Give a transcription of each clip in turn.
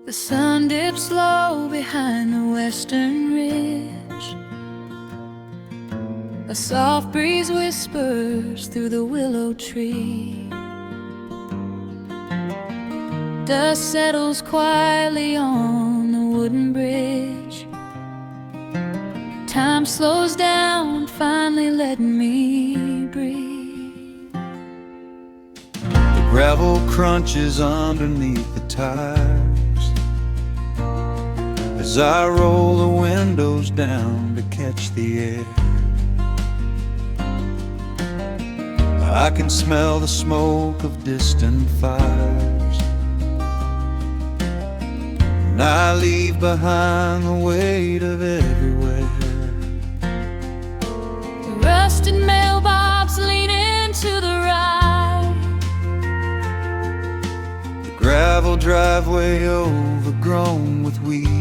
The sun dips low behind the western ridge. A soft breeze whispers through the willow tree. Dust settles quietly on the wooden bridge. Time slows down, finally letting me breathe. The gravel crunches underneath the tires as I roll the windows down to catch the air. I can smell the smoke of distant fires, and I leave behind the weight of everywhere. The rusted mailbox leaning to the right. The gravel driveway overgrown with weeds.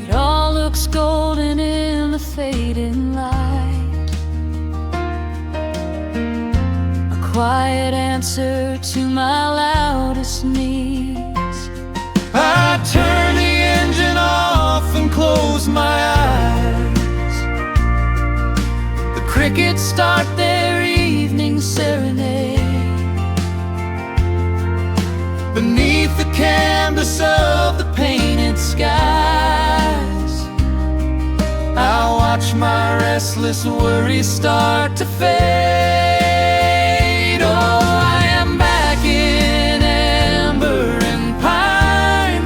It all looks golden in the fading light. A quiet answer to my loudest needs. I turn the engine off and close my eyes. The crickets start their evening serenade. Beneath the canvas of the painted skies, I watch my restless worries start to fade. Oh, I am back in amber and pine,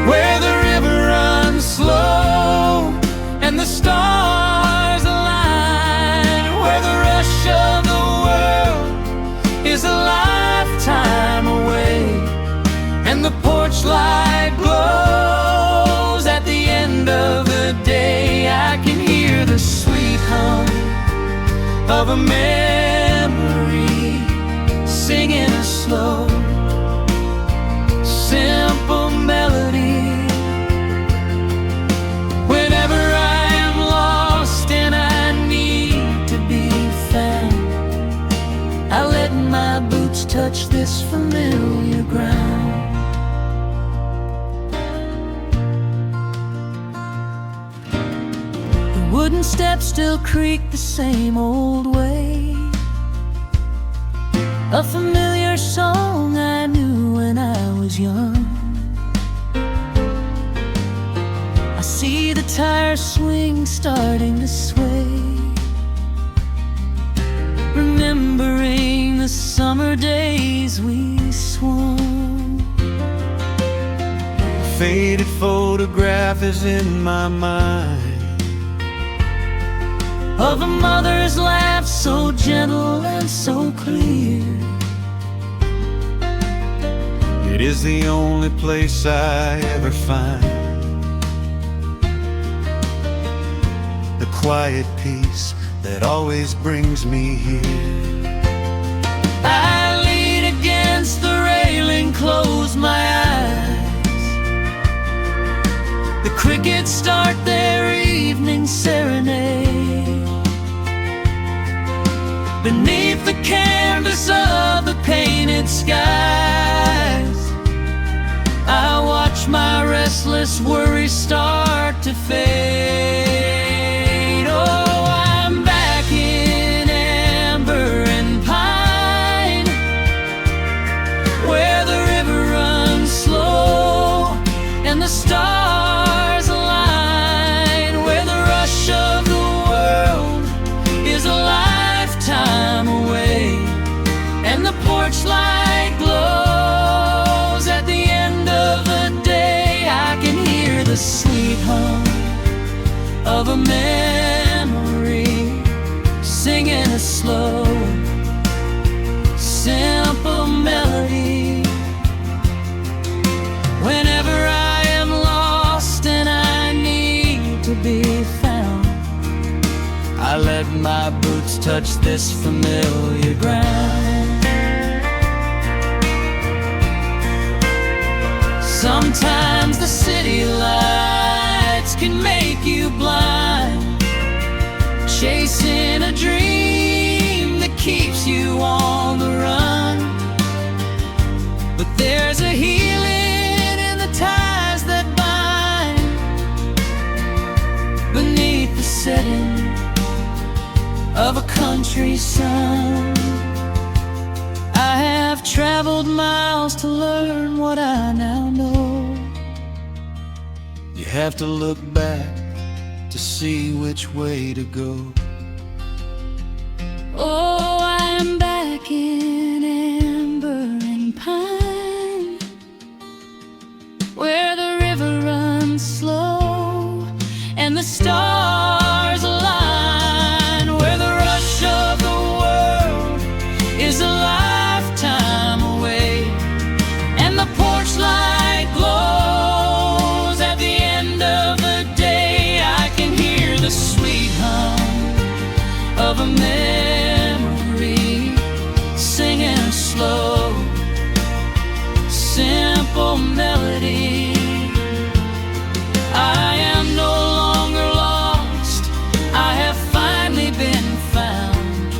where the river runs slow and the stars align, where the rush of the world is a lifetime away, and the porch light glows at the end of the day. I can hear the sweet hum of a memory singing a slow, simple melody. Whenever I am lost and I need to be found, I let my boots touch this familiar ground. The wooden steps still creak the same old way. A familiar song I knew when I was young. I see the tire swing starting to sway, remembering the summer days we swung. A faded photograph is in my mind of a mother's laugh so gentle and so clear. It is the only place I ever find the quiet peace that always brings me here. I lean against the railing, close my eyes. The crickets start their evening serenade. Beneath the canvas of the painted skies, I watch my restless worries start to fade. Oh, I'm back in amber and pine, where the river runs slow and the stars align, where the rush of the world is a lifetime away, and the porch light glows at the end of the day. I can hear the sweet hum of a memory singing a slow, simple melody. Whenever I am lost and I need to be found, I let my boots touch this familiar ground. Sometimes the city lights can make you blind, chasing a dream that keeps you on the run. There's a healing in the ties that bind beneath the setting of a country sun. I have traveled miles to learn what I now know. You have to look back to see which way to go. Oh, I am back in amber and pine, where the river runs slow and the stars align, where the rush of the world is a lifetime away, and the porch light glows at the end of the day. I can hear the sweet hum of a memory singing a slow, simple melody. I am no longer lost, I have finally been found,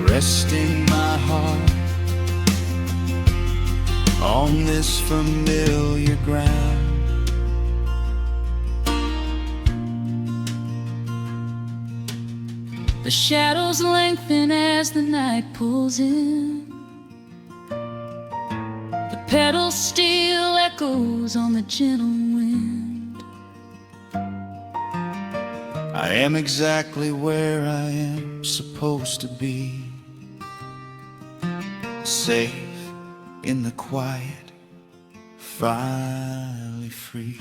Resting my heart on this familiar ground. The shadows lengthen as the night pulls in. The pedal steel echoes on the gentle wind. I am exactly where I am supposed to be, safe in the quiet, finally free.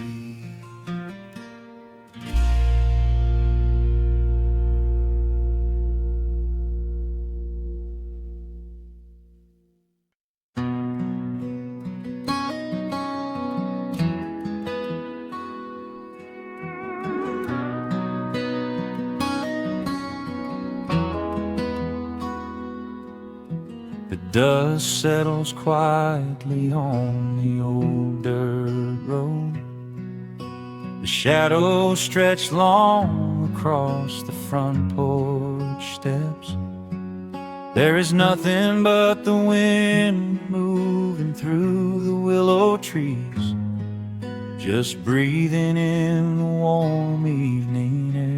The dust settles quietly on the old dirt road. The shadows stretch long across the front porch steps. There is nothing but the wind moving through the willow trees, just breathing in the warm evening air.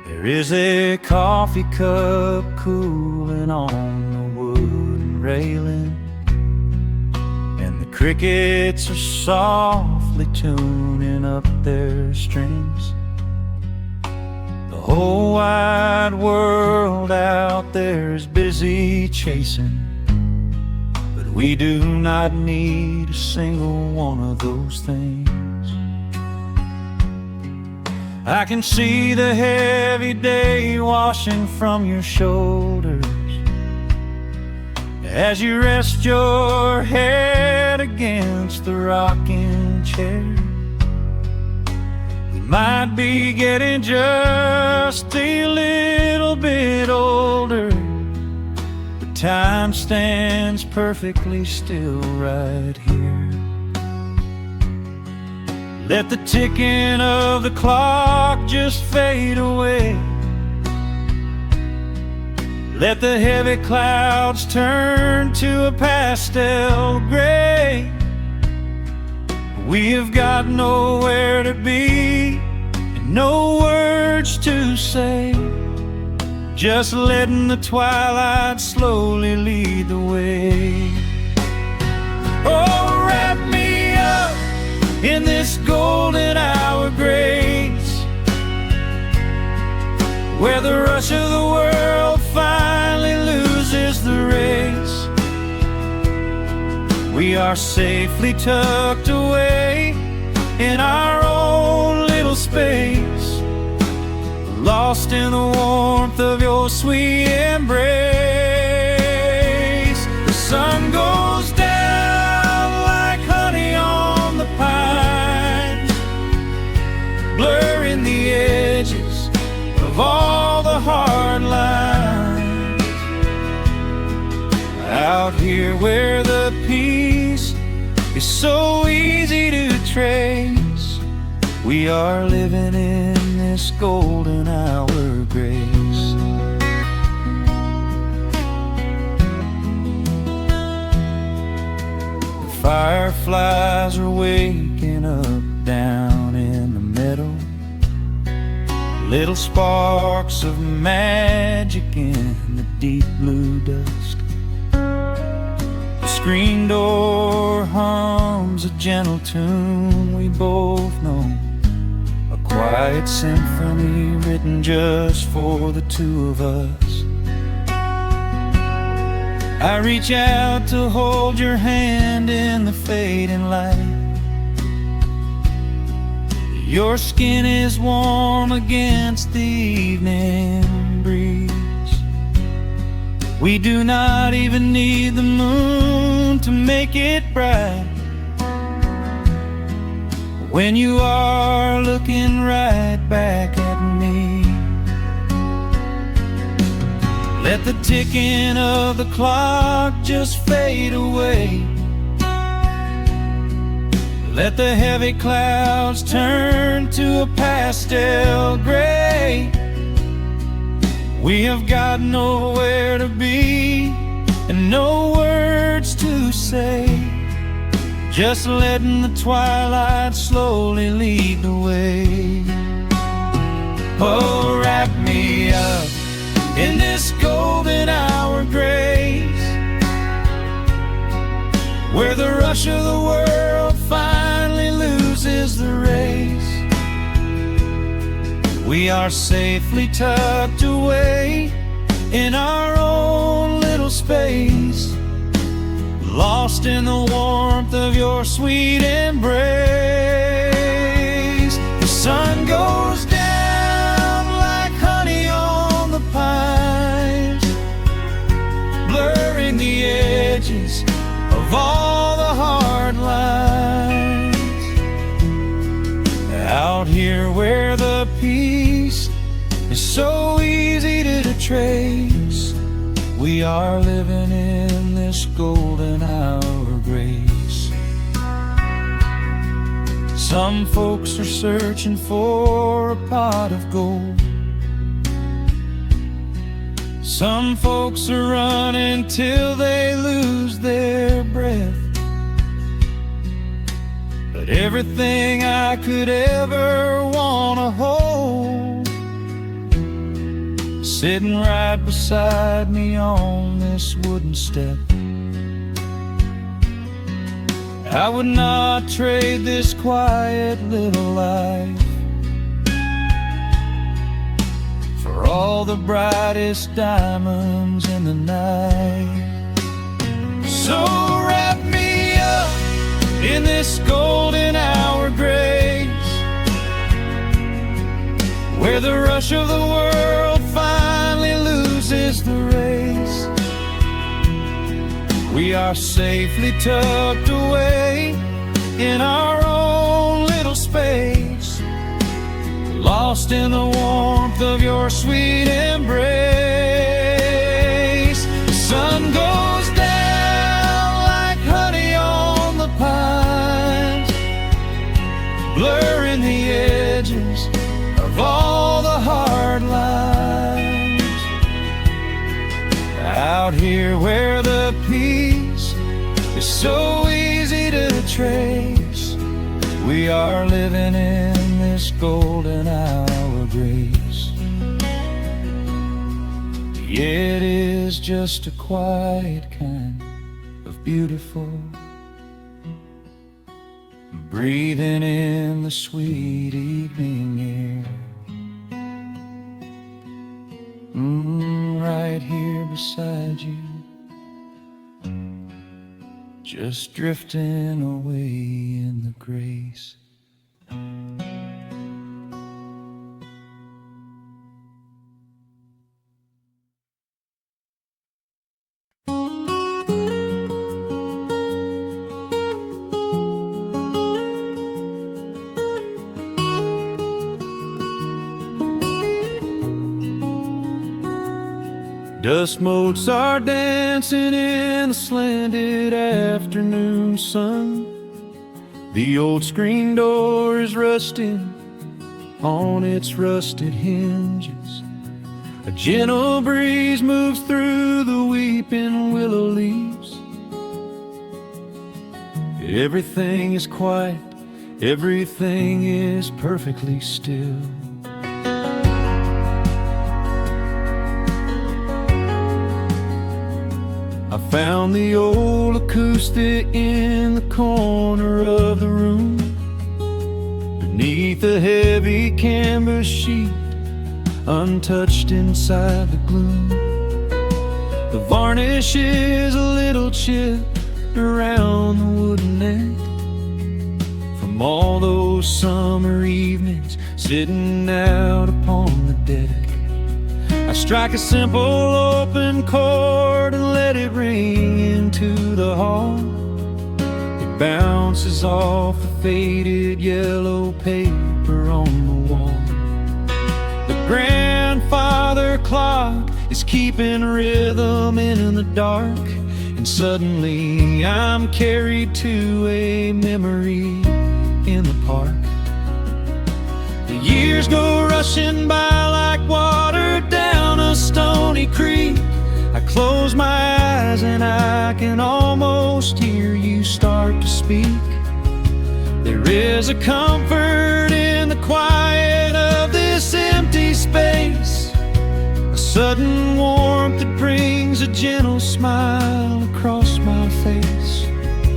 There is a coffee cup cooling on the wooden railing, and the crickets are softly tuning up their strings. The whole wide world out there is busy chasing, but we do not need a single one of those things. I can see the heavy day washing from your shoulders as you rest your head against the rocking chair. We might be getting just a little bit older, but time stands perfectly still right here. Let the ticking of the clock just fade away. Let the heavy clouds turn to a pastel gray. We have got nowhere to be and no words to say, just letting the twilight slowly lead the way. Oh, wrap me up in this golden hour grace, where the rush of the world finally loses the race. We are safely tucked away in our own little space, lost in the warmth of your sweet embrace. The sun goes down like honey on the pine, blurring the edges of all the hard lines. Out here where the peace is so easy to trace, we are living in this golden hour grace. fireflies are waking up down in the meadow. Little sparks of magic in the deep blue dusk. The screen door hums a gentle tune we both know, a quiet symphony written just for the two of us. I reach out to hold your hand in the fading light. Your skin is warm against the evening breeze. We do not even need the moon to make it bright, when you are looking right back at me. Let the ticking of the clock just fade away. Let the heavy clouds turn to a pastel gray. We have got nowhere to be and no words to say, just letting the twilight slowly lead the way. Oh, wrap me up in this golden hour grace, where the rush of the world finally loses the race. We are safely tucked away in our own little space, lost in the warmth of your sweet embrace. The sun goes down like honey on the pines, blurring the edges of all the hard lines. Out here where the peace is so easy to trace, we are living in this golden hour grace. Some folks are searching for a pot of gold. Some folks are running till they lose their breath. But everything I could ever wanna hold, sitting right beside me on this wooden step. I would not trade this quiet little life for all the brightest diamonds in the night. So wrap me up in this golden hour grace, where the rush of the world finally loses the race. We are safely tucked away in our own little space, lost in the warmth of your sweet embrace. The sun goes down like honey on the pines, blurring the edges of all the hard lines. Out here where the peace is so easy to trace, we are living in this golden hour grace. Yeah, it is just a quiet kind of beautiful, breathing in the sweet evening air. Right here beside you, just drifting away in the grace. Dust motes are dancing in the slanted afternoon sun. The old screen door is rusting on its rusted hinges. A gentle breeze moves through the weeping willow leaves. Everything is quiet, everything is perfectly still. I found the old acoustic in the corner of the room, beneath a heavy canvas sheet, untouched inside the gloom. The varnish is a little chipped around the wooden neck, from all those summer evenings sitting out upon the deck. I strike a simple open chord and let it ring into the hall. It bounces off the faded yellow paper on the wall. The grandfather clock is keeping rhythm in the dark, and suddenly I'm carried to a memory in the park. The years go rushing by like water down a stony creek. I close my eyes and I can almost hear you start to speak. There is a comfort in the quiet of this empty space, a sudden warmth that brings a gentle smile across my face.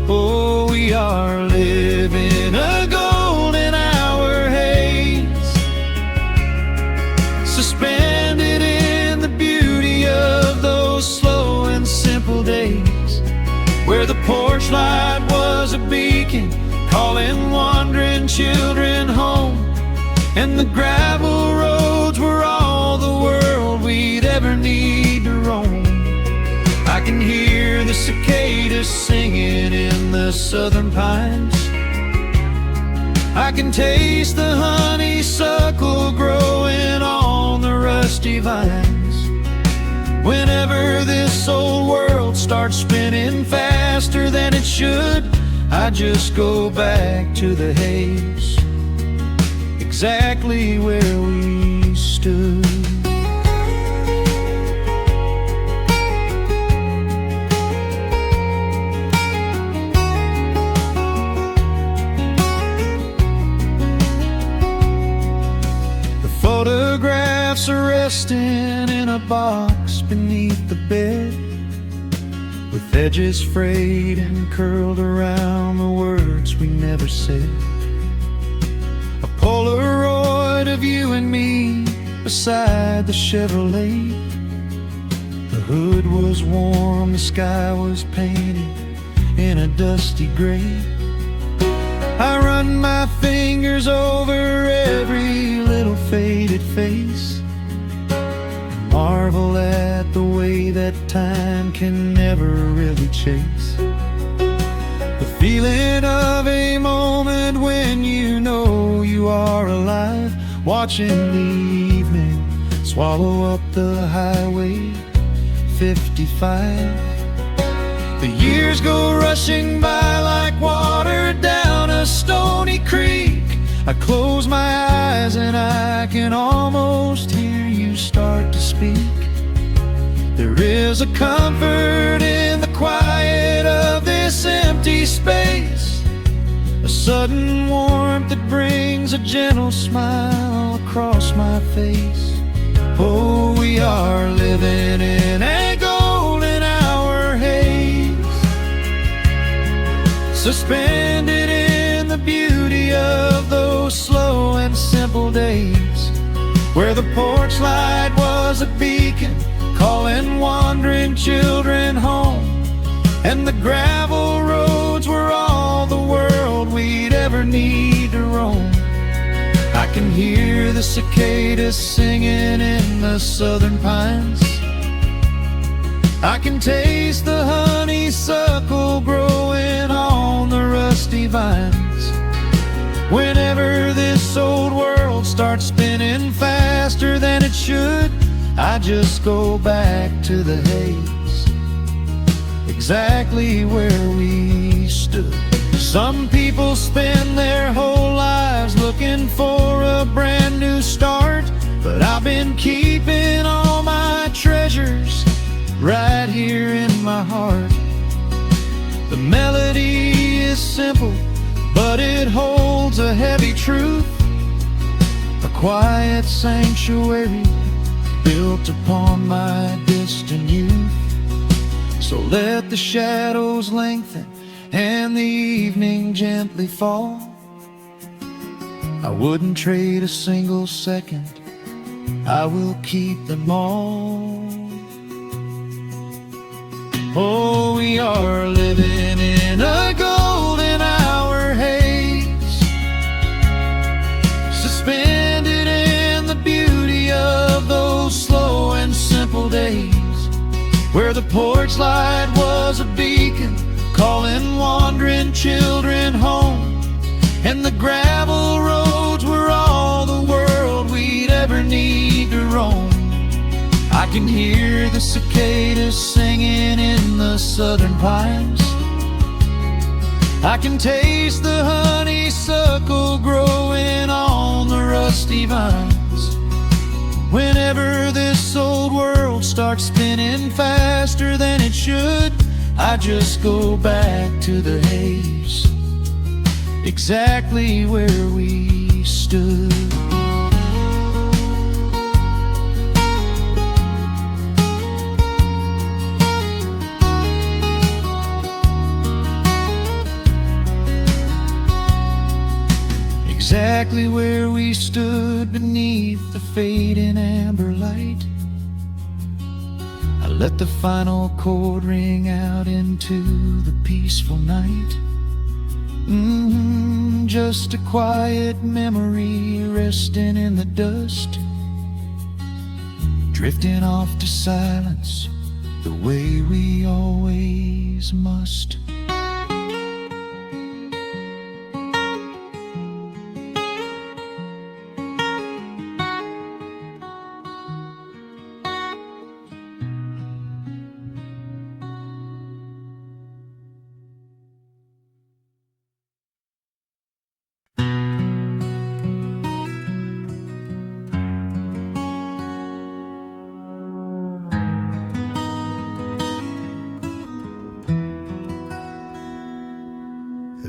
Oh, we are living a golden hour haze, suspended in the beauty of those slow and simple days, where the porch light was a beacon calling wandering children home, and the gravel roads were all the world we'd ever need to roam. I can hear the cicadas singing in the southern pines. I can taste the honeysuckle growing on the rusty vines. Whenever this old world starts spinning faster than it should, I just go back to the haze, exactly where we stood. Photographs are resting in a box beneath the bed, with edges frayed and curled around the words we never said. A Polaroid of you and me beside the Chevrolet. The hood was warm, the sky was painted in a dusty gray. I run my fingers over every little faded face, marvel at the way that time can never really chase. The feeling of a moment when you know you are alive, watching the evening swallow up the highway 55. The years go rushing by like water down a stony creek. I close my eyes and I can almost hear you start to speak. There is a comfort in the quiet of this empty space, a sudden warmth that brings a gentle smile across my face. Oh, we are living in a golden hour haze, suspended in the beauty of those slow and simple days, where the porch light was a beacon calling wandering children home, and the gravel roads were all the world we'd ever need to roam. I can hear the cicadas singing in the southern pines. I can taste the honeysuckle growing on the rusty vines. Whenever this old world starts spinning faster than it should, I just go back to the haze, exactly where we stood. Some people spend their whole lives looking for a brand new start, but I've been keeping all my treasures right here in my heart. The melody is simple, but it holds a heavy truth. A quiet sanctuary built upon my distant youth. So let the shadows lengthen and the evening gently fall. I wouldn't trade a single second, I will keep them all. Oh, we are living in a golden hour haze, suspended in the beauty of those slow and simple days, where the porch light was a beacon calling wandering children home, and the gravel roads were all the world we'd ever need to roam. I can hear the cicadas singing in the southern pines. I can taste the honeysuckle growing on the rusty vines. Whenever this old world starts spinning faster than it should, I just go back to the haze, exactly where we stood. Exactly where we stood beneath the fading amber light. I let the final chord ring out into the peaceful night. Just a quiet memory resting in the dust, drifting off to silence the way we always must.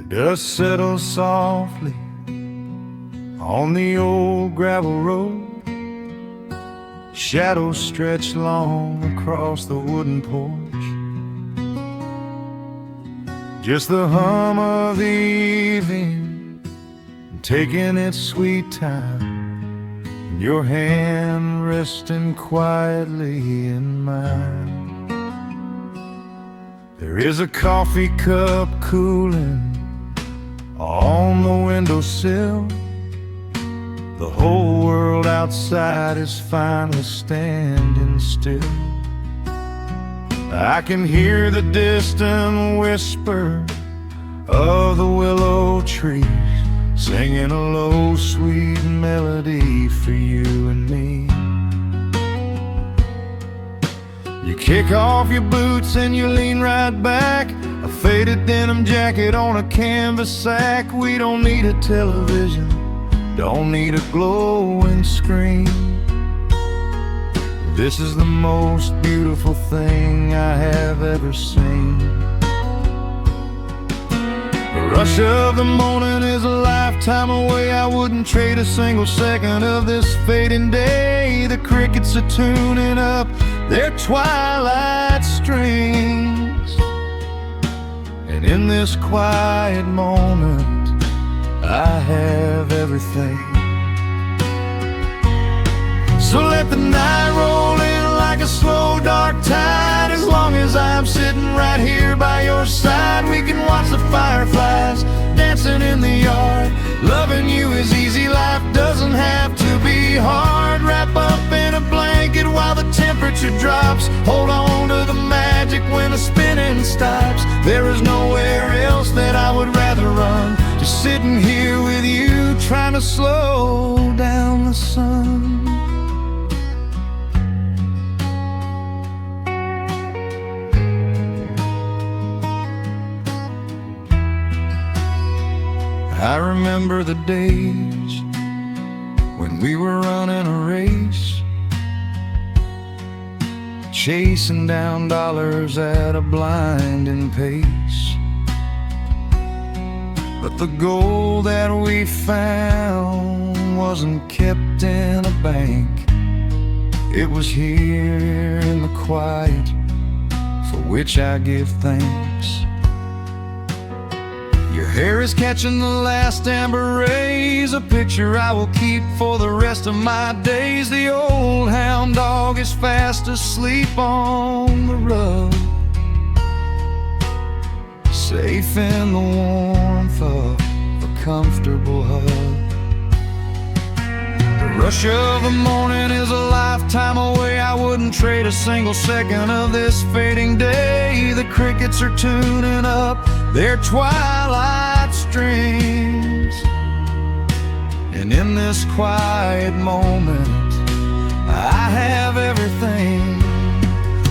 Dust settles softly on the old gravel road. Shadows stretch long across the wooden porch. Just the hum of the evening taking its sweet time, and your hand resting quietly in mine. There is a coffee cup cooling on the windowsill. The whole world outside is finally standing still. I can hear the distant whisper of the willow trees singing a low, sweet melody for you and me. You kick off your boots and you lean right back, a faded denim jacket on a canvas sack. We don't need a television, don't need a glowing screen. This is the most beautiful thing I have ever seen. The rush of the morning is a lifetime away. I wouldn't trade a single second of this fading day. The crickets are tuning up their twilight strings, and in this quiet moment I have everything. So let the night roll in like a slow dark tide. As long as I'm sitting right here by your side, we can watch the fireflies dancing in the yard. Loving you is easy, life doesn't have to be hard. Wrap up in a blanket while the temperature drops. Hold on to the magic when the spinning stops. There is nowhere else that I would rather run, just sitting here with you, trying to slow down the sun. I remember the days when we were running a race, chasing down dollars at a blinding pace. The gold that we found wasn't kept in a bank. It was here in the quiet, for which I give thanks. Your hair is catching the last amber rays, a picture I will keep for the rest of my days. The old hound dog is fast asleep on the rug, safe in the warmth of a comfortable hug. The rush of the morning is a lifetime away. I wouldn't trade a single second of this fading day. The crickets are tuning up their twilight strings, and in this quiet moment I have everything.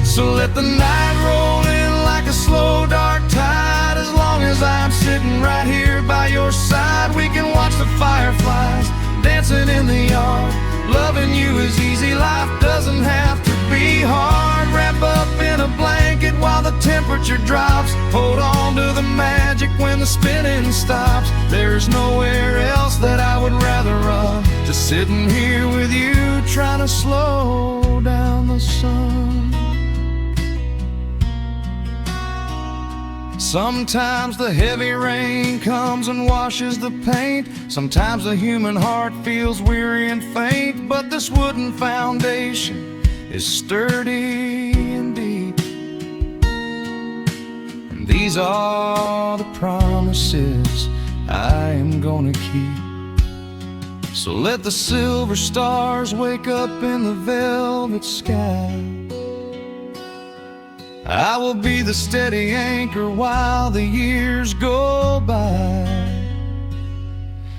So let the night roll in like a slow dark tide. As long as I'm sitting right here by your side, we can watch the fireflies dancing in the yard. Loving you is easy, life doesn't have to be hard. Wrap up in a blanket while the temperature drops. Hold on to the magic when the spinning stops. There's nowhere else that I would rather run. Just sitting here with you, trying to slow down the sun. Sometimes the heavy rain comes and washes the paint. Sometimes the human heart feels weary and faint. But this wooden foundation is sturdy and deep, and these are the promises I am gonna keep. So let the silver stars wake up in the velvet sky. I will be the steady anchor while the years go by.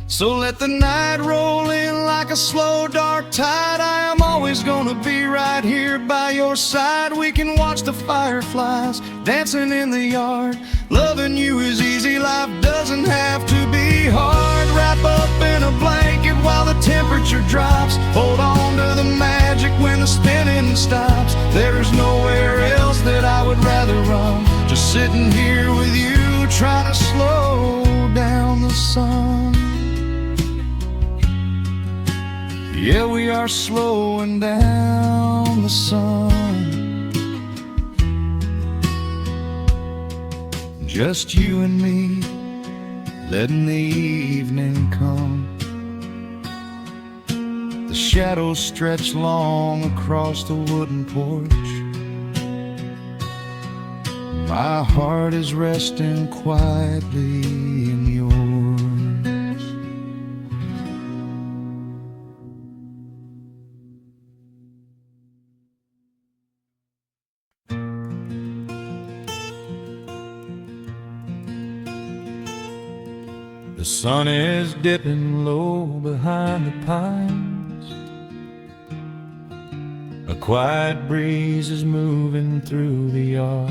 So let the night roll in like a slow dark tide. I am always gonna be right here by your side. We can watch the fireflies dancing in the yard. Loving you is easy, life doesn't have to be hard. Wrap up in a blanket while the temperature drops. Hold on to the magic when the spinning stops. There's nowhere else that I would rather run. Just sitting here with you, trying to slow down the sun. Yeah, we are slowing down the sun. Just you and me, letting the evening come. The shadows stretch long across the wooden porch. My heart is resting quietly in yours. The sun is dipping low behind the pines. A quiet breeze is moving through the yard.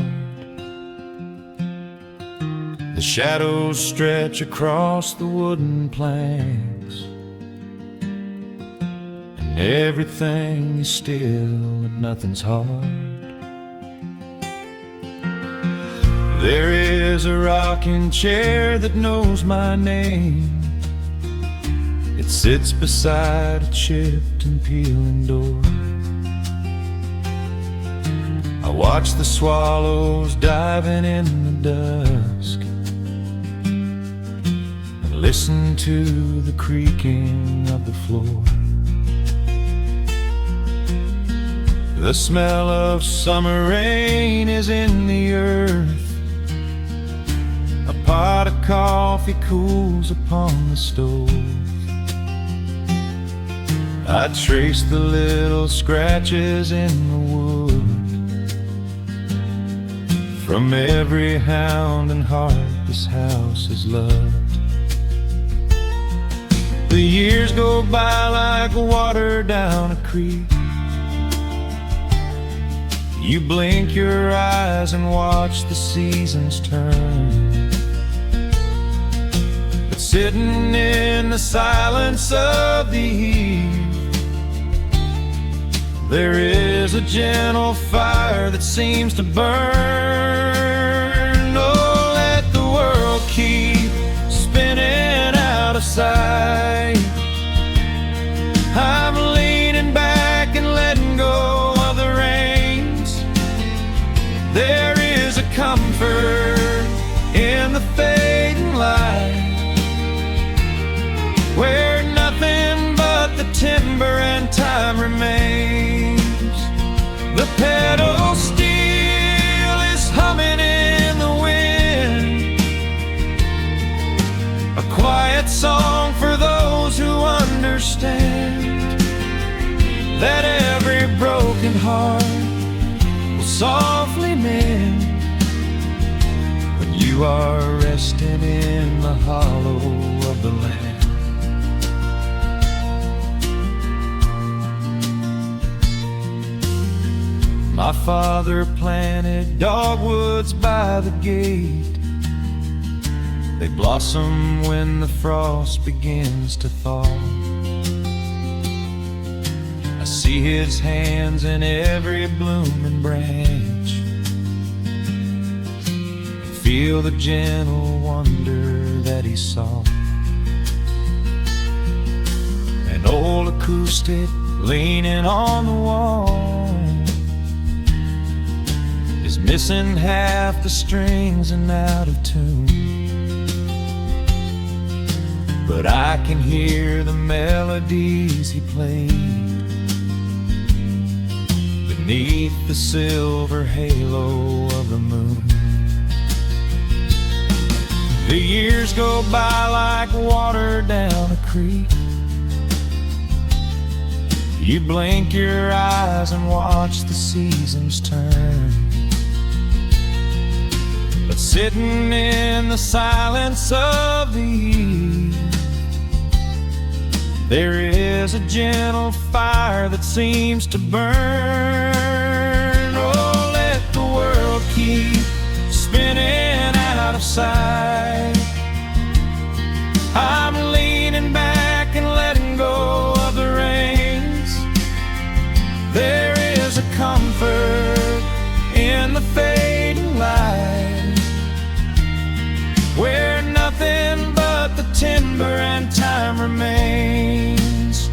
The shadows stretch across the wooden planks, and everything is still and nothing's hard. There is a rocking chair that knows my name. It sits beside a chipped and peeling door. I watch the swallows diving in the dusk, and listen to the creaking of the floor. The smell of summer rain is in the earth. A pot of coffee cools upon the stove. I trace the little scratches in the wood from every hound and heart this house has loved. The years go by like water down a creek. You blink your eyes and watch the seasons turn. But sitting in the silence of the eve, there is a gentle fire that seems to burn. Oh, let the world keep spinning sight. I'm leaning back and letting go of the reins. There is a comfort in the fading light, where nothing but the timber and time remains. The pedal steel is humming in the wind, a quiet song for those who understand that every broken heart will softly mend when you are resting in the hollow of the land. My father planted dogwoods by the gate. They blossom when the frost begins to thaw. I see his hands in every blooming branch, and feel the gentle wonder that he saw. An old acoustic leaning on the wall is missing half the strings and out of tune, but I can hear the melodies he played beneath the silver halo of the moon. The years go by like water down a creek. You blink your eyes and watch the seasons turn, but sitting in the silence of the eve, there is a gentle fire that seems to burn. Oh, let the world keep spinning out of sight. I'm leaning back and letting go of the reins. There is a comfort in the fading light, where nothing but the timber and time remains.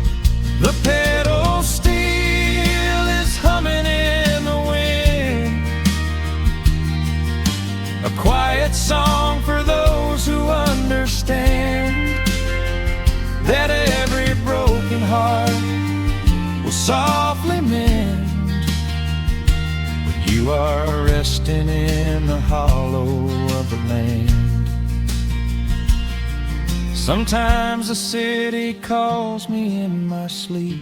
The pedal steel is humming in the wind, a quiet song for those who understand that every broken heart will softly mend when you are resting in the hollow of the land. Sometimes the city calls me in my sleep,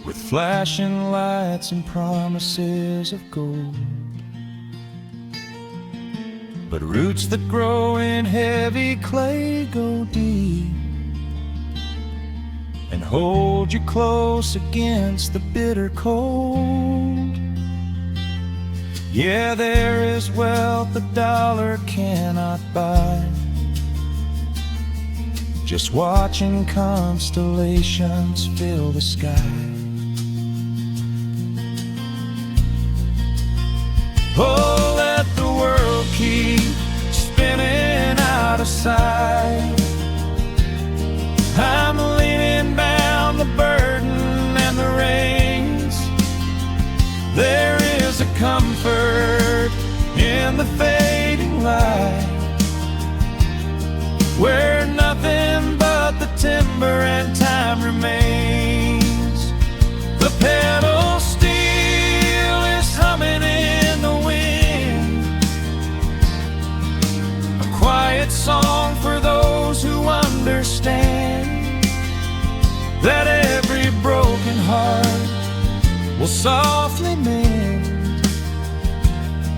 with flashing lights and promises of gold, but roots that grow in heavy clay go deep and hold you close against the bitter cold. Yeah, there is wealth a dollar cannot buy, just watching constellations fill the sky. Oh, let the world keep spinning out of sight. I'm leaning down the burden and the reins. There is a comfort in the fading light, where nothing but the timber and time remains. The pedal steel is humming in the wind, a quiet song for those who understand that every broken heart will softly mend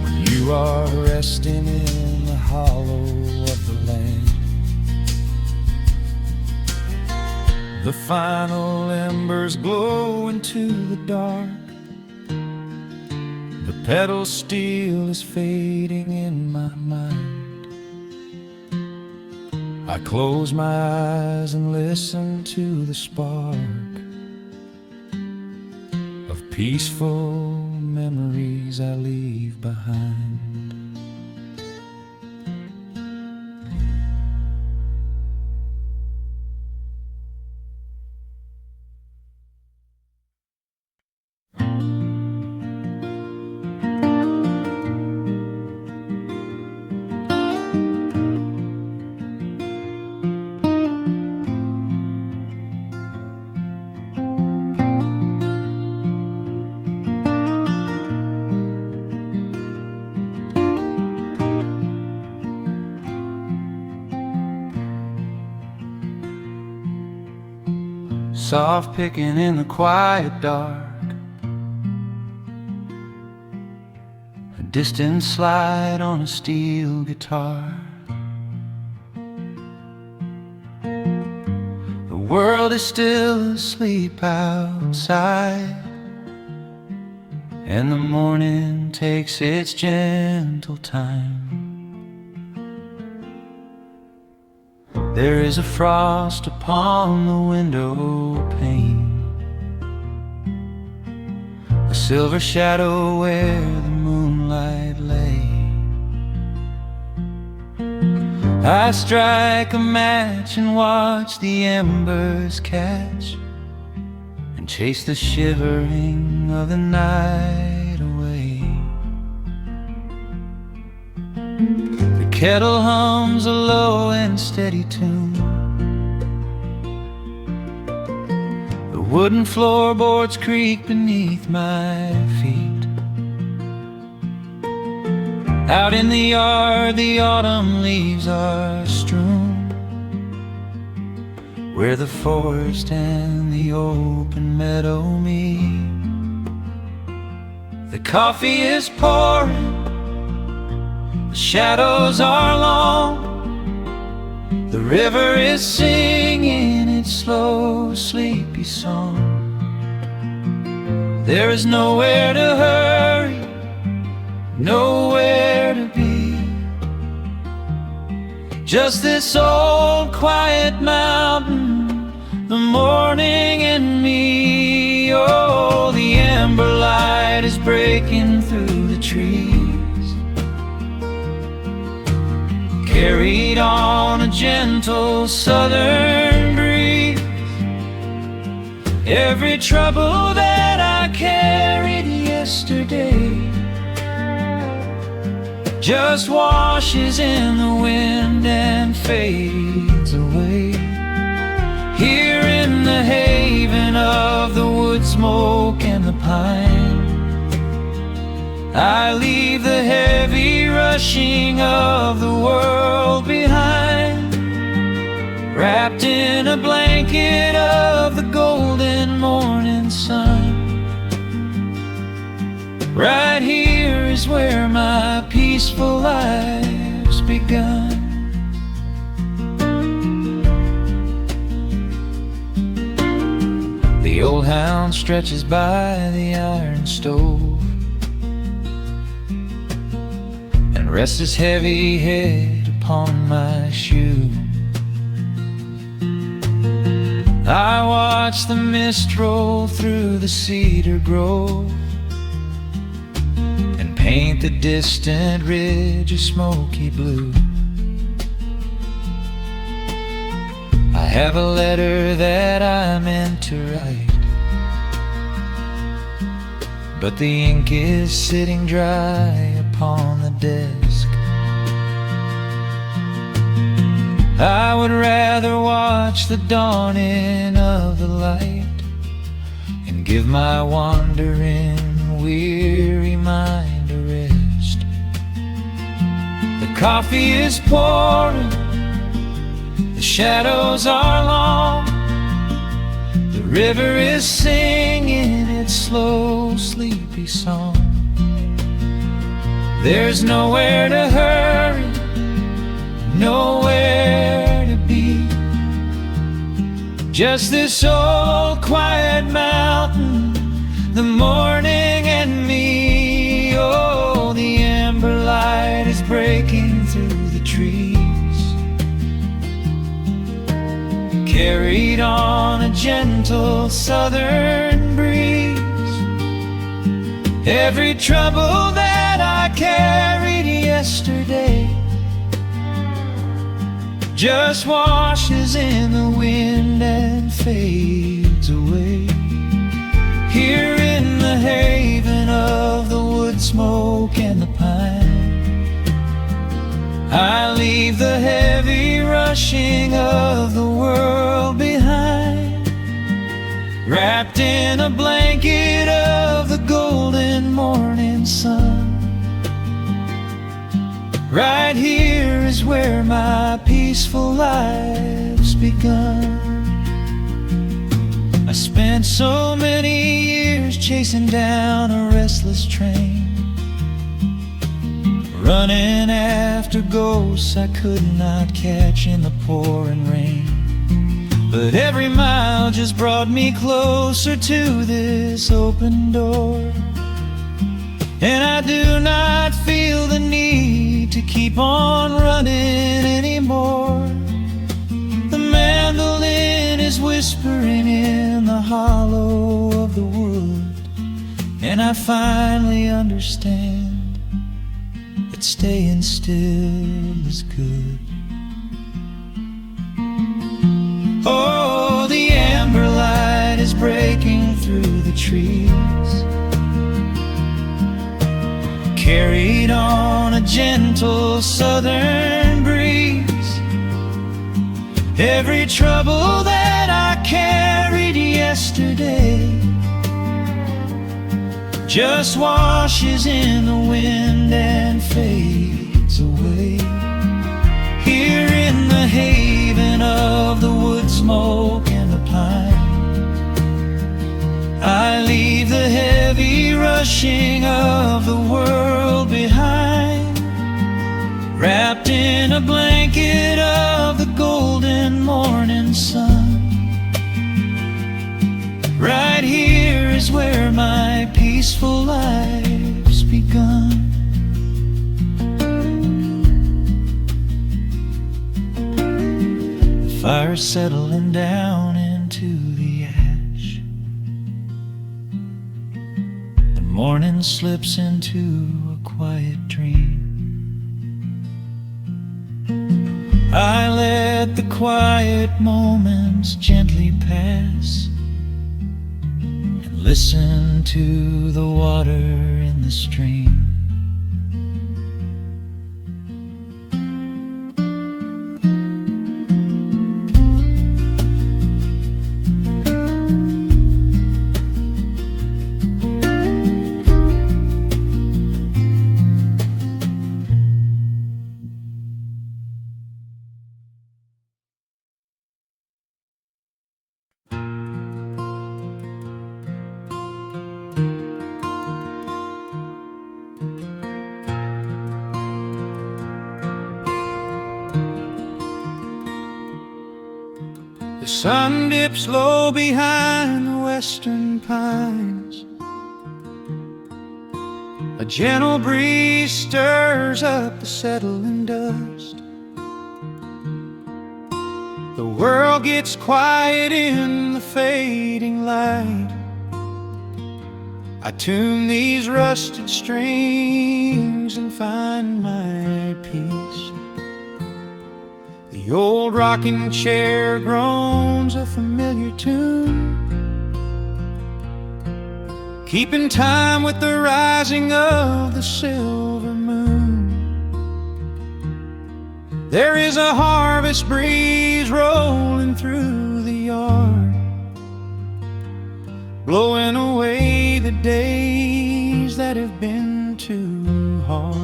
when you are resting in the hollow of the land. The final embers glow into the dark. The pedal steel is fading in my mind. I close my eyes and listen to the spark of peaceful memories I leave behind. soft picking in the quiet dark, a distant slide on a steel guitar. The world is still asleep outside, and the morning takes its gentle time. There is a frost upon the window pane, a silver shadow where the moonlight lay. I strike a match and watch the embers catch, and chase the shivering of the night away. The kettle hums a low and steady tune, the wooden floorboards creak beneath my feet. Out in the yard the autumn leaves are strewn, where the forest and the open meadow meet. The coffee is pouring, the shadows are long, the river is singing its slow, sleepy song. There is nowhere to hurry, nowhere to be, just this old quiet mountain, the morning and me. Oh, the ember light is breaking through the trees, carried on a gentle southern breeze. Every trouble that I carried yesterday just washes in the wind and fades away. Here in the haven of the wood smoke and the pine, I leave the heavy rushing of the world behind, wrapped in a blanket of the golden morning sun. Right here is where my peaceful life's begun. The old hound stretches by the iron stove and rests his heavy head upon my shoe. I watch the mist roll through the cedar grove, paint the distant ridge a smoky blue. I have a letter that I meant to write, but the ink is sitting dry upon the desk. I would rather watch the dawning of the light and give my wandering, weary mind a rest. The coffee is pouring, the shadows are long, the river is singing its slow, sleepy song. There's nowhere to hurry, nowhere to be, just this old quiet mountain, the morning and me. Oh, the ember light is breaking through the trees, carried on a gentle southern breeze. Every trouble that I carried yesterday just washes in the wind and fades away. Here in the haven of the wood smoke and the pine, I leave the heavy rushing of the world behind, wrapped in a blanket of the golden morning sun. Right here is where my peaceful life's begun. spent so many years chasing down a restless train, running after ghosts I could not catch in the pouring rain. But every mile just brought me closer to this open door, and I do not feel the need to keep on running anymore. The mandolin is whispering in the hollow of the wood, and I finally understand that staying still is good. Oh, the amber light is breaking through the trees, carried on a gentle southern breeze. Every trouble that I carried yesterday just washes in the wind and fades away. Here in the haven of the wood smoke and the pine, I leave the heavy rushing of the world behind, wrapped in a blanket of the golden morning sun. Right here is where my peaceful life's begun. The fire's settling down into the ash, the morning slips into a quiet dream. I let the quiet moments gently pass and listen to the water in the stream. The sun dips low behind the western pines. A gentle breeze stirs up the settling dust. The world gets quiet in the fading light. I tune these rusted strings and find my peace. The old rocking chair groans a familiar tune, keeping time with the rising of the silver moon. There is a harvest breeze rolling through the yard, blowing away the days that have been too hard.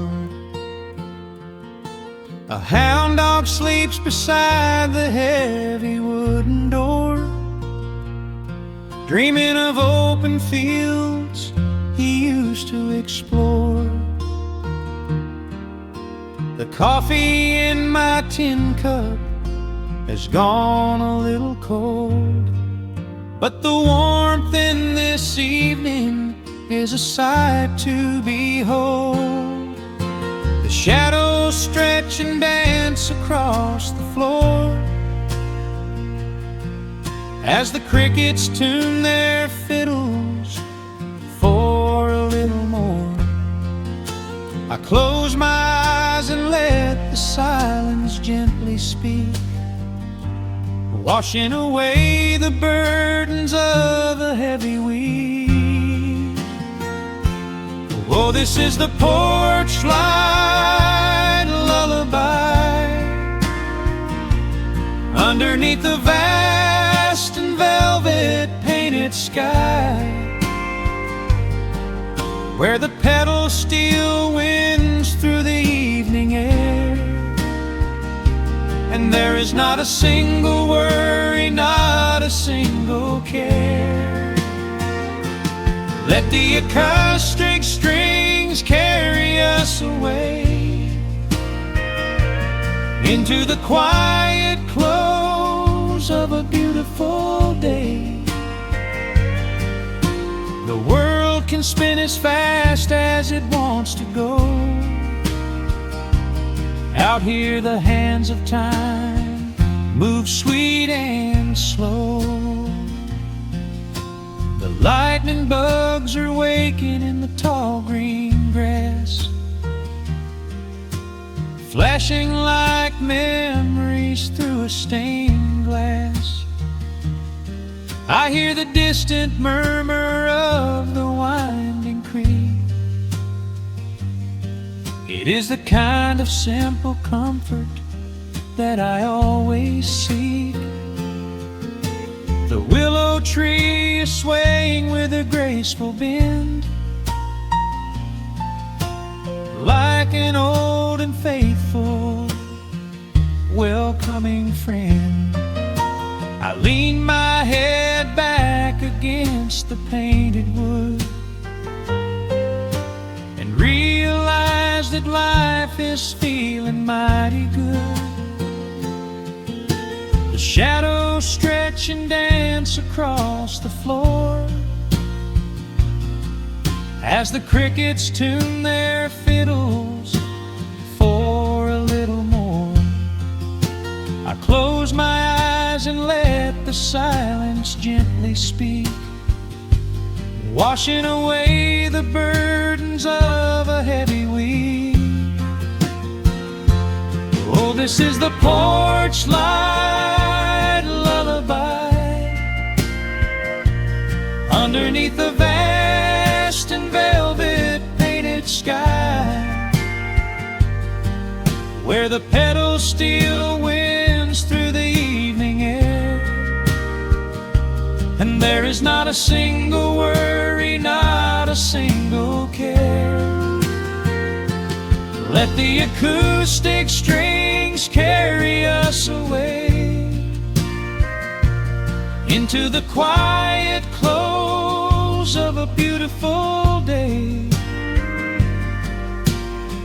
A hound dog sleeps beside the heavy wooden door, dreaming of open fields he used to explore. The coffee in my tin cup has gone a little cold, but the warmth in this evening is a sight to behold. The shadows stretch and dance across the floor as the crickets tune their fiddles for a little more. I close my eyes and let the silence gently speak, washing away the burdens of a heavy week. Oh, this is the porch light lullaby underneath the vast and velvet painted sky, where the pedal steel winds through the evening air, and there is not a single worry, not not a single care. Let the acoustic strings carry us away into the quiet close of a beautiful day. The world can spin as fast as it wants to go. Out here the hands of time move sweet and slow. The lightning bugs are waking in the tall green grass, flashing like memories through a stained glass. I hear the distant murmur of the winding creek. It is the kind of simple comfort that I always seek. The willow tree is swaying with a graceful bend, like an old and faithful welcoming friend. I lean my head back against the painted wood and realize that life is feeling mighty good. The shadows stretch and dance across the floor as the crickets tune their fiddles for a little more. I close my eyes and let the silence gently speak, washing away the burdens of a heavy week. Oh, this is the porch light lullaby underneath the vast and velvet painted sky, where the petals still winds through the evening air, and there is not a single worry, not a single care. Let the acoustic strings carry us away into the quiet close of a beautiful day.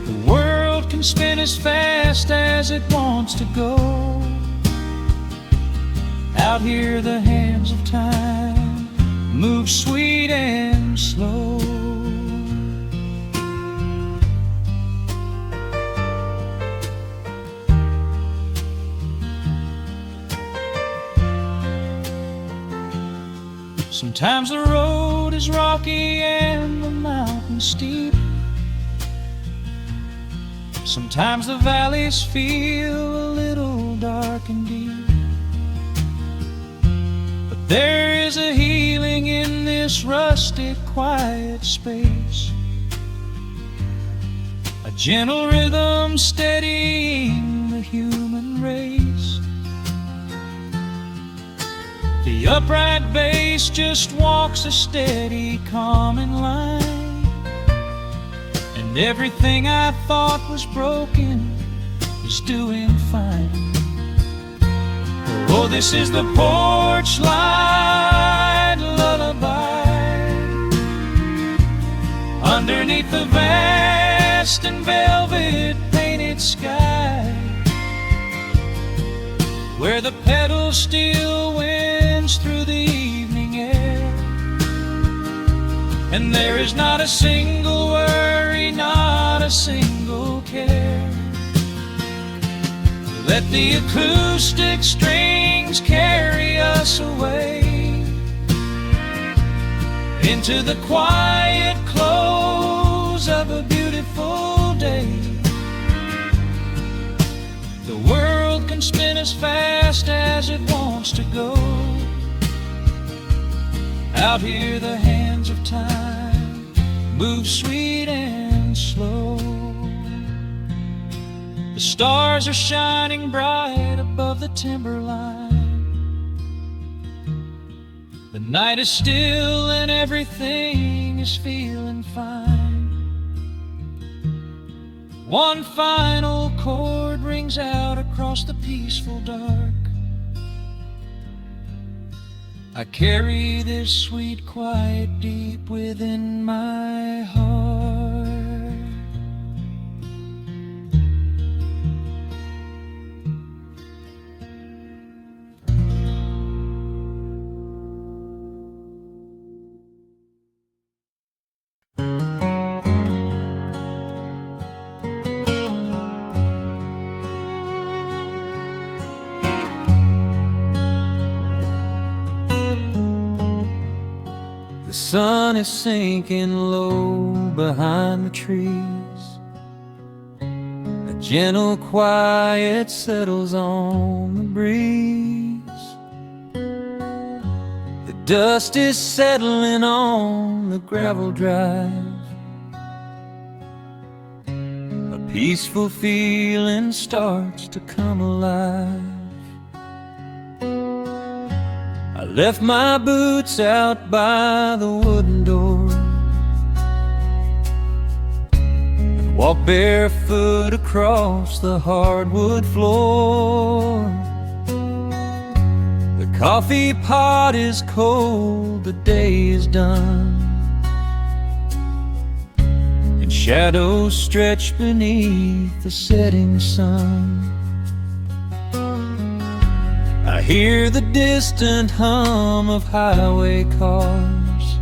The world can spin as fast as it wants to go. Out here the hands of time move sweet and slow. Sometimes the road is rocky and the mountain steep. Sometimes the valleys feel a little dark and deep. But there is a healing in this rustic, quiet space, a gentle rhythm steadying the human race. The upright bass just walks a steady, calming line, and everything I thought was broken is doing fine. Oh, this is the porch light lullaby underneath the vast and velvet painted sky, where the petals still winds through the evening air, and there is not a single worry, not a single care. Let the acoustic strings carry us away into the quiet close of a beautiful day. The world can spin as fast as it wants to go. Out here the hands of time move sweet and slow. The stars are shining bright above the timberline. The night is still and everything is feeling fine. One final chord rings out across the peaceful dark, I carry this sweet quiet deep within my heart. The sun is sinking low behind the trees. A gentle quiet settles on the breeze. The dust is settling on the gravel drive. A peaceful feeling starts to come alive. I left my boots out by the wooden door and walked barefoot across the hardwood floor. The coffee pot is cold, the day is done, and shadows stretch beneath the setting sun. I hear the distant hum of highway cars,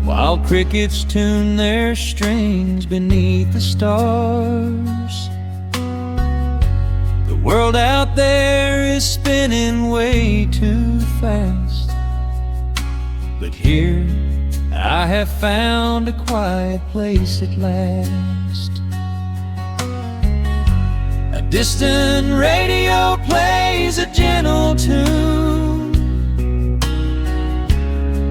while crickets tune their strings beneath the stars. The world out there is spinning way too fast, but here I have found a quiet place at last. Distant radio plays a gentle tune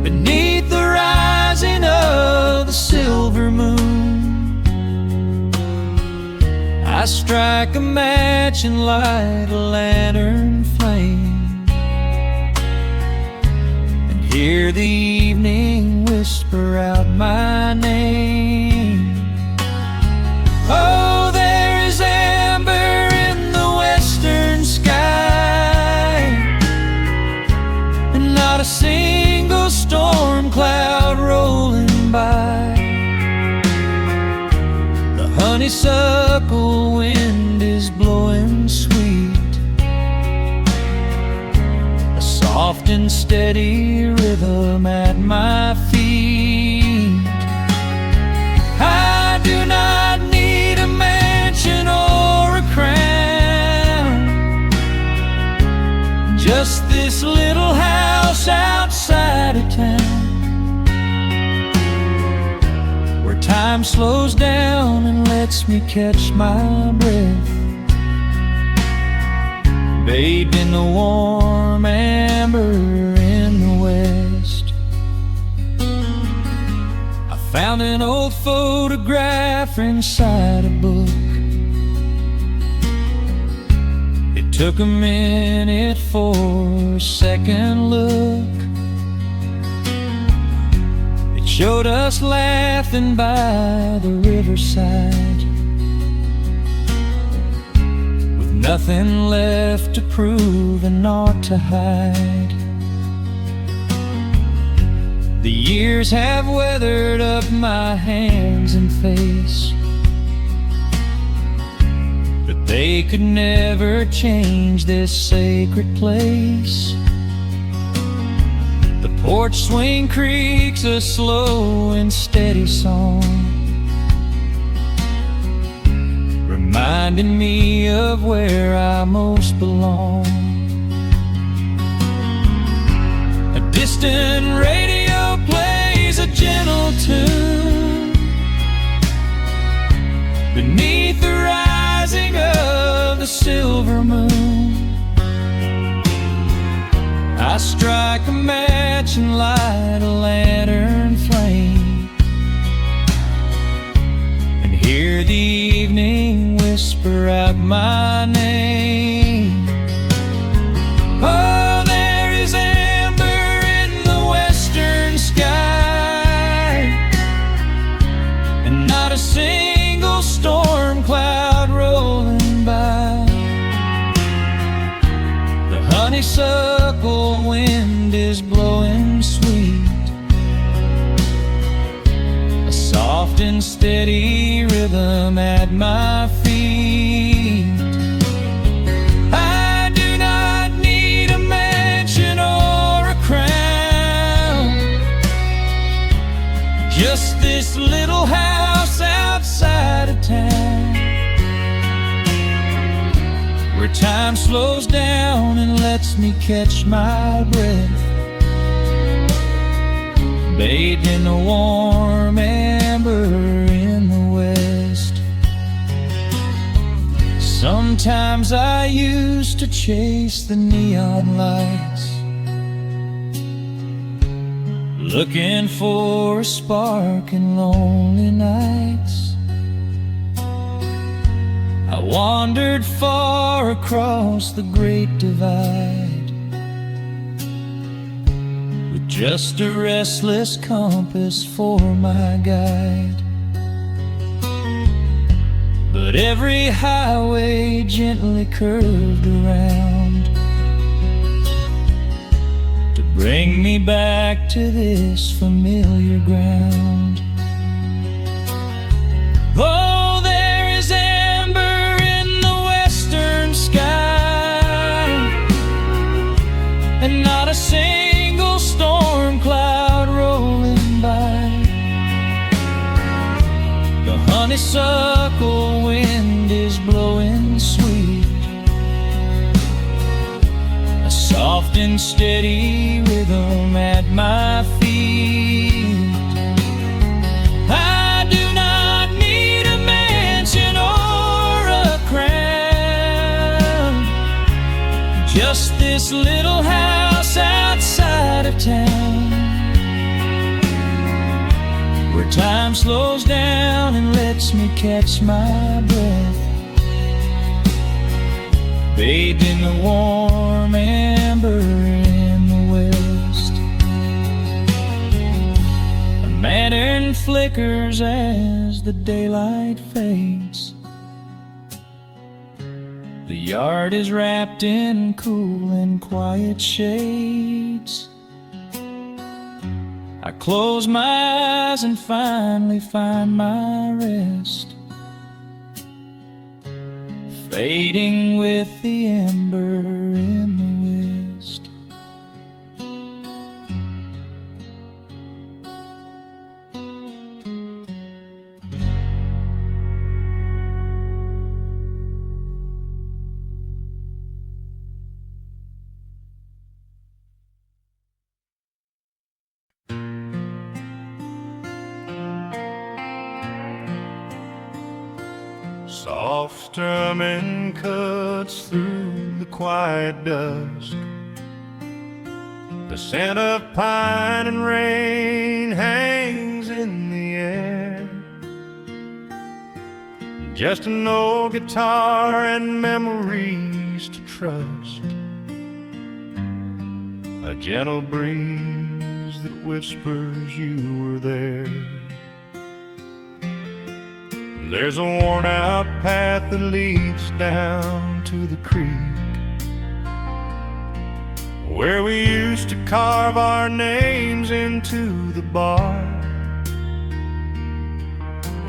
beneath the rising of the silver moon. I strike a match and light a lantern flame, and hear the evening whisper out my name. Oh, there is amber a single storm cloud rolling by. The honeysuckle wind is blowing sweet, a soft and steady rhythm at my feet. I do not need a mansion or a crown, just this little house outside of town, where time slows down and lets me catch my breath, bathed in the warm amber in the west. I found an old photograph inside a book. Took a minute for a second look. It showed us laughing by the riverside, with nothing left to prove and naught to hide. The years have weathered up my hands and face, they could never change this sacred place. The porch swing creaks a slow and steady song, reminding me of where I most belong. A distant radio plays a gentle tune beneath the rising of the silver moon. I strike a match and light a lantern flame, and hear the evening whisper out my name. Oh, there is amber in the western sky, and not a single storm cloud rolling by. The honeysuckle and steady rhythm at my feet. I do not need a mansion or a crown, just this little house outside of town, where time slows down and lets me catch my breath, bathed in the warm amber in the west. Sometimes I used to chase the neon lights, looking for a spark in lonely nights. I wandered far across the great divide, just a restless compass for my guide. But every highway gently curved around to bring me back to this familiar ground. Oh, there is amber in the western sky, and not a single storm cloud rolling by. The honeysuckle wind is blowing sweet, a soft and steady rhythm at my feet. I do not need a mansion or a crown, just this little house outside of town, where time slows down and lets me catch my breath, bathed in the warm amber in the west. A lantern flickers as the daylight fades. The yard is wrapped in cool and quiet shades. I close my eyes and finally find my rest, fading with the ember in the west. Soft strumming cuts through the quiet dusk. The scent of pine and rain hangs in the air. Just an old guitar and memories to trust. A gentle breeze that whispers you were there. There's a worn-out path that leads down to the creek, where we used to carve our names into the bark.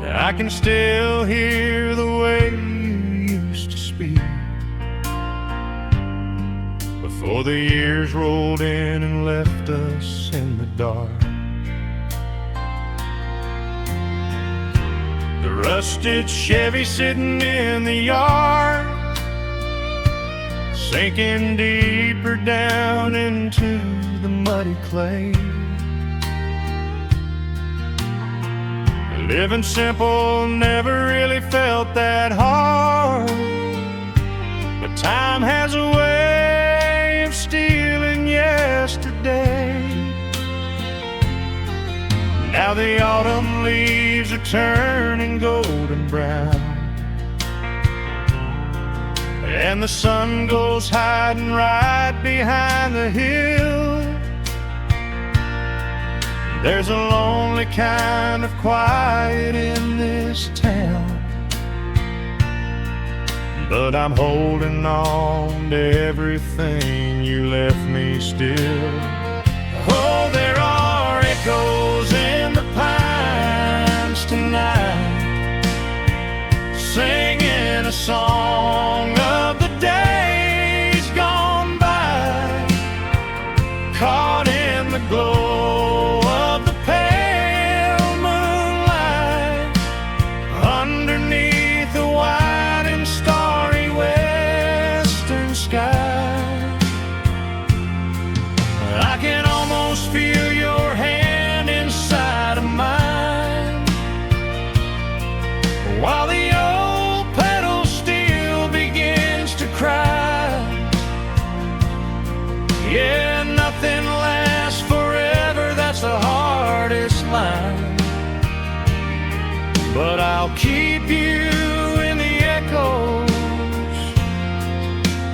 I can still hear the way you used to speak, before the years rolled in and left us in the dark. The rusted Chevy sitting in the yard, sinking deeper down into the muddy clay. Living simple never really felt that hard, but time has a way of stealing yesterday. Now the autumn leaves are turning golden brown, and the sun goes hiding right behind the hill. There's a lonely kind of quiet in this town, but I'm holding on to everything you left me still. Oh, there are echoes in the pines tonight, the hardest line. But I'll keep you in the echoes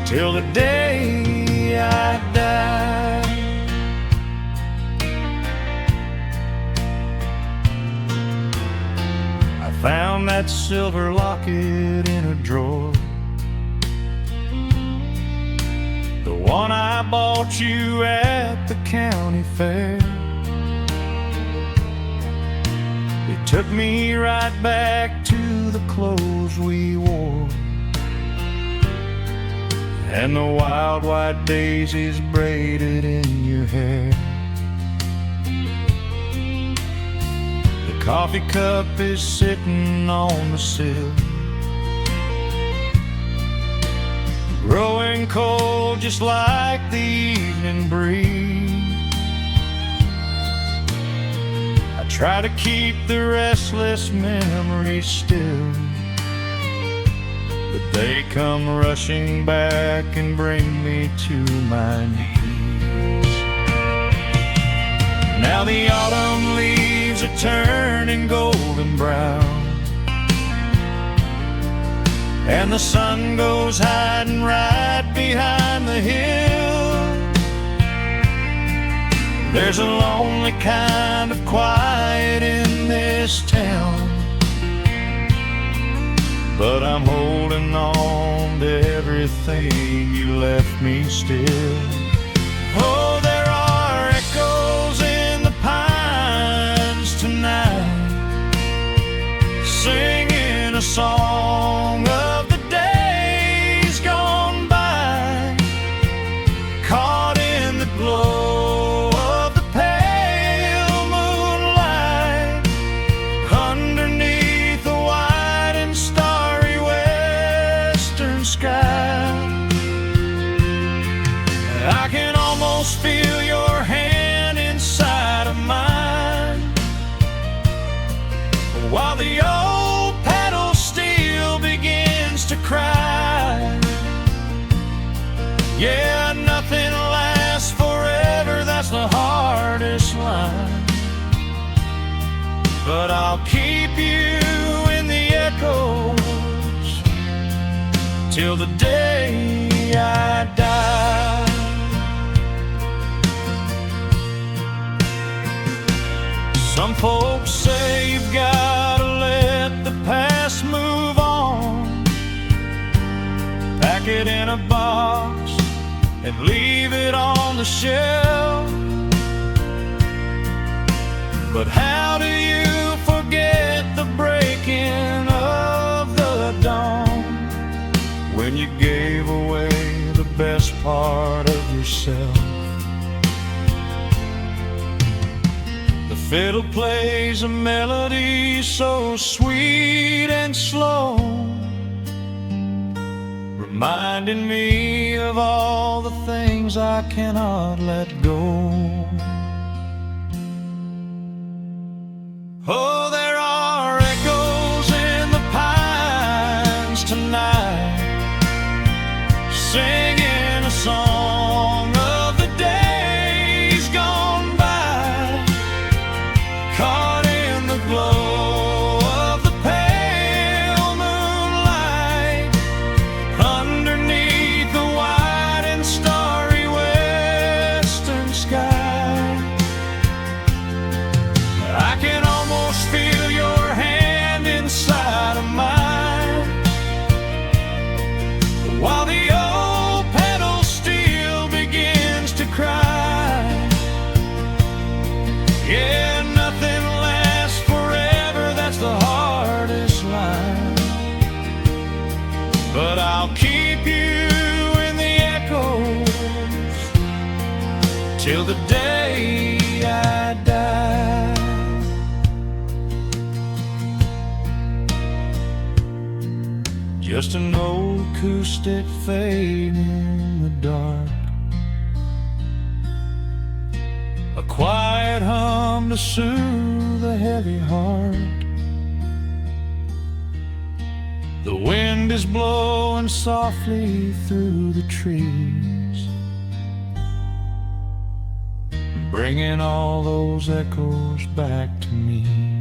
till the day I die. I found that silver locket in a drawer, the one I bought you at the county fair. It took me right back to the clothes we wore and the wild white daisies braided in your hair. The coffee cup is sitting on the sill, growing cold just like the evening breeze. I try to keep the restless memories still, but they come rushing back and bring me to my knees. Now the autumn leaves are turning golden brown, and the sun goes hiding right behind the hill. There's a lonely kind of quiet in this town, but I'm holding on to everything you left me still. Oh, there are echoes in the pines tonight, singing a song of the days gone by, caught in the glow of the pale moonlight, underneath the white and starry western sky. I can almost feel your hand inside of mine, while the old pedal steel begins to cry. Yeah, nothing lasts forever, that's the hardest line. But I'll keep you in the echoes till the day I die. Some folks say you've gotta let the past move on, pack it in a box and leave it on the shelf. But how do you forget the breaking of the dawn, when you gave away the best part of yourself? The fiddle plays a melody so sweet and slow, reminding me of all the things I cannot let go. Oh, there are echoes in the pines tonight, singing a song of the days gone by, caught in the glow of the pale moonlight, underneath the white and starry western sky. I can almost feel your hand inside of mine, while the old pedal steel begins to cry. Yeah, nothing lasts forever, that's the hardest line. But I'll keep you in the echoes till the day I die. Just an old acoustic fading in the dark, a quiet hum to soothe a heavy heart. The wind is blowing softly through the trees, bringing all those echoes back to me.